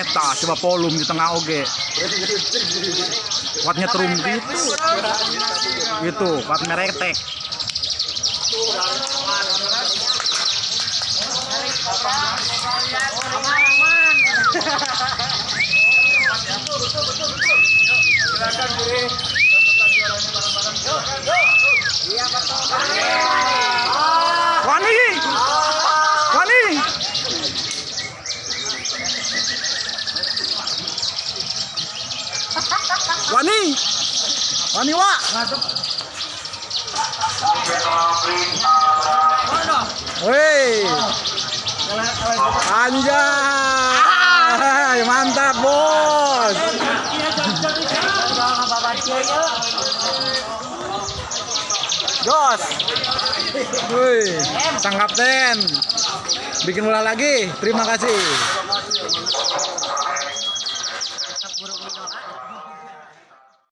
Tah, coba volume di tengah oge. Kuatnya terum gitu. Gitu, kuat meretek. Wani. Wani. Wani. Wani wa. Woi. Anjay, mantap, Bos. Jos. Woi, sang kapten. Bikin ulah lagi. Terima kasih.